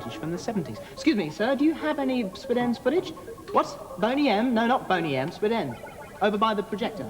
footage from the 70s. Excuse me, sir, do you have any Split Enz footage? What? Boney M? No, not Boney M, Split Enz. Over by the projector.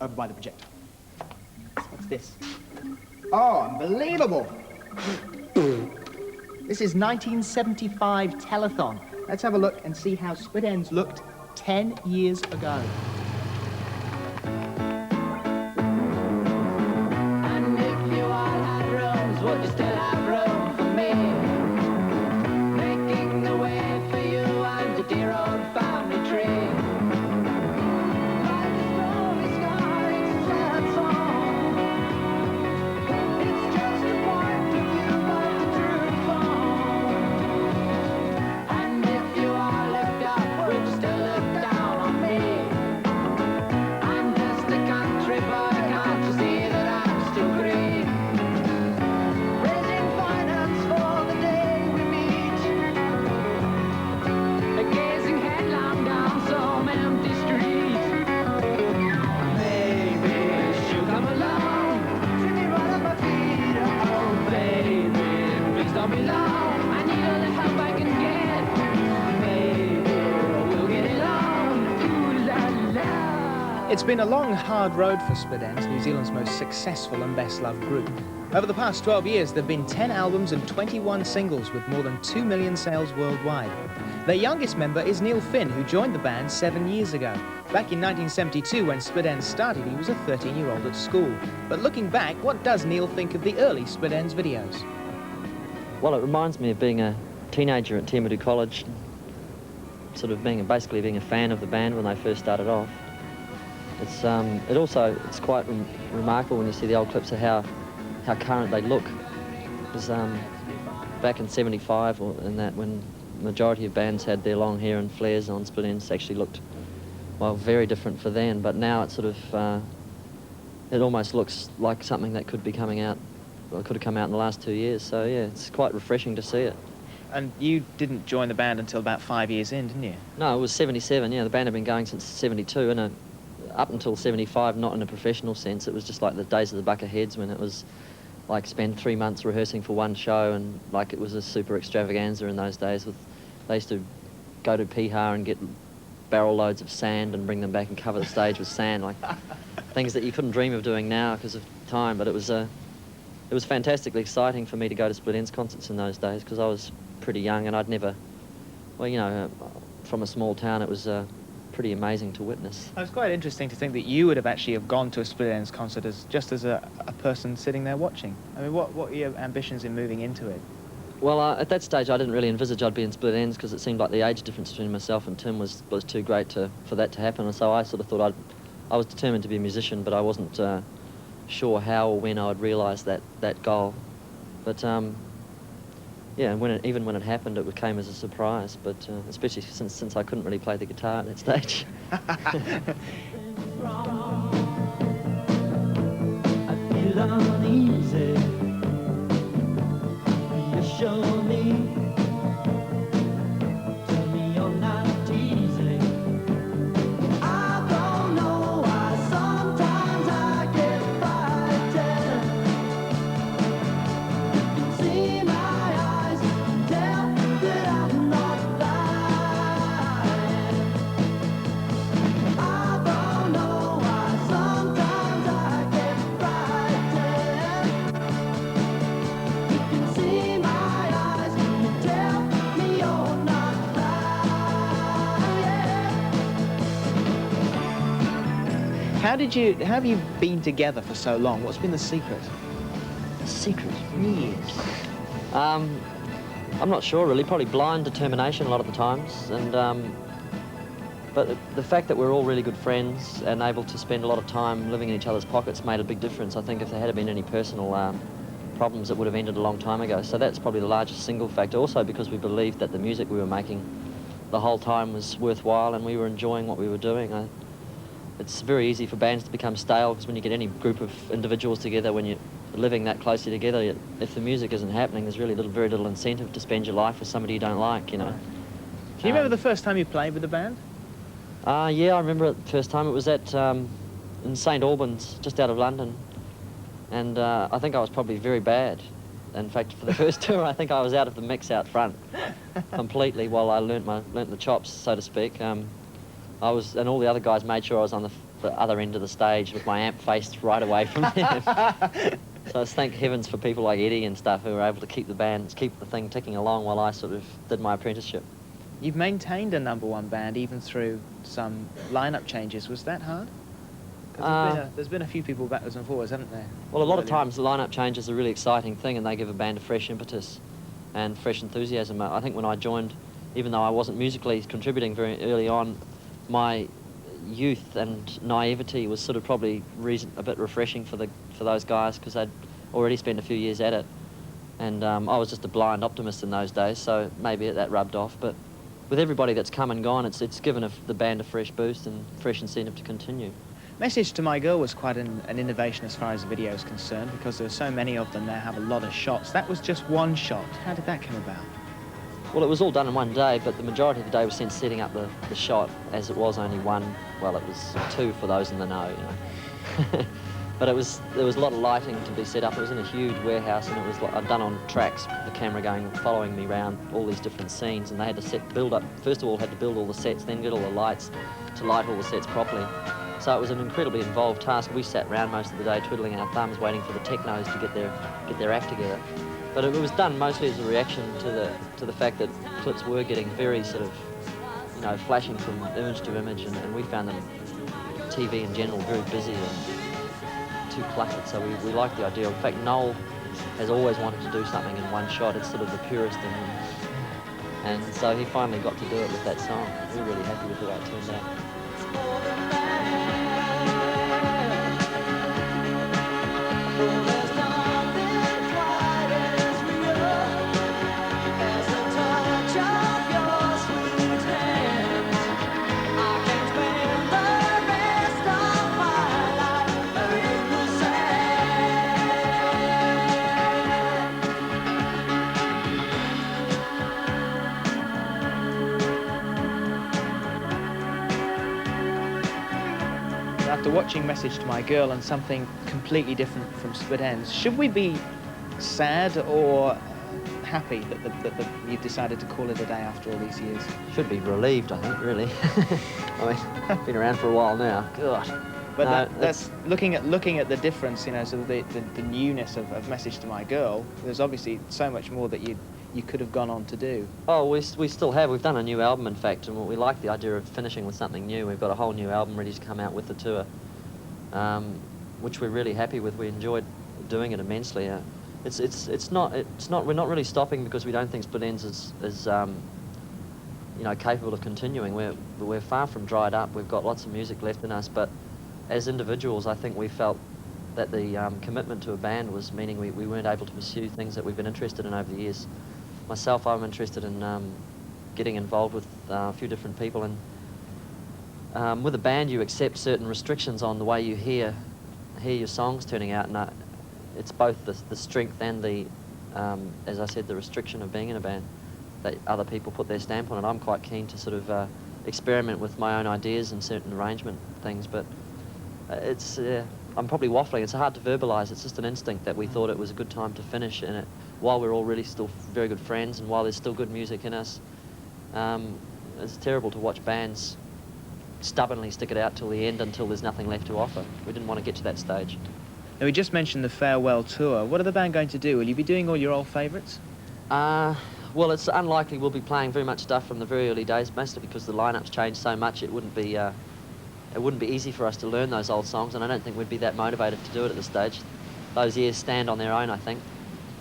Over by the projector. What's this? Oh, unbelievable! This is 1975 telethon. Let's have a look and see how Split Enz looked 10 years ago. And if you all had rooms, would you still have room for me? Making the way for you and your dear old family tree. Like a story scar, it's a sad song. It's just a point of view of the true song. And if you all looked up, would you still look down on me? I'm just a country boy, can't you see that I'm still green? Raising finance for the day we meet. Gazing headlong down some empty street. Baby, she'll come along, treat me right at my feet. Oh, baby, please don't be long. I need all the help I can get. Baby, we'll get it on. Ooh la la. It's been a long, hard road for Split Enz, New Zealand's most successful and best-loved group. Over the past 12 years, there have been 10 albums and 21 singles with more than 2 million sales worldwide. Their youngest member is Neil Finn, who joined the band 7 years ago. Back in 1972, when Split Enz started, he was a 13-year-old at school. But looking back, what does Neil think of the early Split Enz videos? Well, it reminds me of being a teenager at Timaru College, sort of basically being a fan of the band when they first started off. It's quite remarkable when you see the old clips of how current they look. Because back in '75 or in that, when the majority of bands had their long hair and flares on, Split Enz actually looked, well, very different for then. But now it's sort of, it almost looks like something that could be coming out, well, could have come out in the last 2 years. So yeah, it's quite refreshing to see it. And you didn't join the band until about 5 years in, didn't you? No, it was '77. Yeah, the band had been going since '72, and up until '75, not in a professional sense. It was just like the days of the Bucketheads, when it was like spend 3 months rehearsing for one show, and like it was a super extravaganza in those days. They used to go to Piha and get barrel loads of sand and bring them back and cover the stage with sand, like things that you couldn't dream of doing now because of time. But it was fantastically exciting for me to go to Split Enz concerts in those days, because I was pretty young and I'd never, well, you know, from a small town, it was pretty amazing to witness. It was quite interesting to think that you would have actually gone to a Split Enz concert just as a person sitting there watching. I mean, what were your ambitions in moving into it? Well, at that stage, I didn't really envisage I'd be in Split Enz, because it seemed like the age difference between myself and Tim was too great for that to happen. And so I sort of thought I was determined to be a musician, but I wasn't sure how or when I would realise that goal. But yeah, even when it happened, it came as a surprise. But especially since I couldn't really play the guitar at that stage. I feel uneasy. You show me. Tell me you're not teasing. I don't know why sometimes I get frightened. You can see my eyes, tell that I'm not lying. I don't know why sometimes I get frightened. You can see my eyes, you tell me you're not lying. How have you been together for so long? What's been the secret? Secret? Yes. I'm not sure really, probably blind determination a lot of the times, and but the fact that we're all really good friends and able to spend a lot of time living in each other's pockets made a big difference. I think if there had been any personal problems, it would have ended a long time ago. So that's probably the largest single factor. Also because we believed that the music we were making the whole time was worthwhile and we were enjoying what we were doing. It's very easy for bands to become stale, because when you get any group of individuals together, when you're living that closely together, if the music isn't happening, there's really very little incentive to spend your life with somebody you don't like, you know. Do you remember the first time you played with the band? Yeah, I remember it the first time. It was at in St Albans, just out of London, and I think I was probably very bad. In fact, for the first tour, I think I was out of the mix out front completely while I learnt the chops, so to speak. And all the other guys made sure I was on the other end of the stage with my amp faced right away from them. So thank heavens for people like Eddie and stuff who were able to keep the thing ticking along while I sort of did my apprenticeship. You've maintained a #1 band even through some lineup changes. Was that hard? 'Cause there's been a few people backwards and forwards, haven't there? Well, a lot of times the lineup change is a really exciting thing, and they give a band a fresh impetus and fresh enthusiasm. I think when I joined, even though I wasn't musically contributing very early on, my youth and naivety was sort of probably a bit refreshing for those guys, because they'd already spent a few years at it, and I was just a blind optimist in those days, so maybe that rubbed off. But with everybody that's come and gone, it's given the band a fresh boost and fresh incentive to continue. Message to My Girl was quite an innovation as far as the video is concerned, because there are so many of them. They have a lot of shots. That was just one shot. How did that come about? Well, it was all done in one day, but the majority of the day was spent setting up the shot, as it was only one. Well, it was two for those in the know, you know. But there was a lot of lighting to be set up. It was in a huge warehouse, and it was done on tracks, the camera following me around all these different scenes, and they had to build up. First of all, had to build all the sets, then get all the lights to light all the sets properly. So it was an incredibly involved task. We sat around most of the day twiddling our thumbs, waiting for the technos to get their act together. But it was done mostly as a reaction to the fact that clips were getting very sort of, you know, flashing from image to image, and we found them, TV in general, very busy and too cluttered. So we liked the idea. In fact, Noel has always wanted to do something in one shot. It's sort of the purest in him. And so he finally got to do it with that song. We're really happy with the way it turned out. After watching Message to My Girl and something completely different from Split Enz, should we be sad or happy that you've decided to call it a day after all these years? Should be relieved, I think, really. I mean, been around for a while now. God. But No, that's looking at the difference, you know, sort of the newness of Message to My Girl. There's obviously so much more that you could have gone on to do. Oh, we still have. We've done a new album, in fact, and we like the idea of finishing with something new. We've got a whole new album ready to come out with the tour, which we're really happy with. We enjoyed doing it immensely. We're not really stopping because we don't think Split Enz is you know, capable of continuing. We're far from dried up. We've got lots of music left in us, but as individuals, I think we felt that the commitment to a band was meaning we weren't able to pursue things that we've been interested in over the years. Myself, I'm interested in getting involved with a few different people, and with a band you accept certain restrictions on the way you hear your songs turning out, and it's both the strength and the, as I said, the restriction of being in a band, that other people put their stamp on it. I'm quite keen to sort of experiment with my own ideas and certain arrangement things, but I'm probably waffling. It's hard to verbalise. It's just an instinct that we thought it was a good time to finish in it while we're all really still very good friends and while there's still good music in us. It's terrible to watch bands stubbornly stick it out till the end until there's nothing left to offer. We didn't want to get to that stage. Now, we just mentioned the farewell tour. What are the band going to do? Will you be doing all your old favourites? Well, it's unlikely we'll be playing very much stuff from the very early days, mostly because the lineup's changed so much. It wouldn't be easy for us to learn those old songs, and I don't think we'd be that motivated to do it at this stage. Those years stand on their own, I think.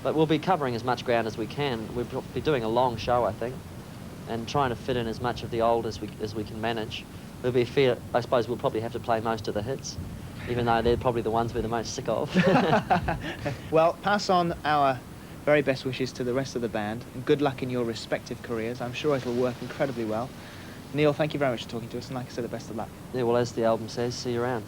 But we'll be covering as much ground as we can. We'll be doing a long show, I think, and trying to fit in as much of the old as we can manage. There'll be I suppose we'll probably have to play most of the hits, even though they're probably the ones we're the most sick of. Well, pass on our very best wishes to the rest of the band, and good luck in your respective careers. I'm sure it'll work incredibly well. Neil, thank you very much for talking to us, and like I said, the best of luck. Yeah, well, as the album says, see you around.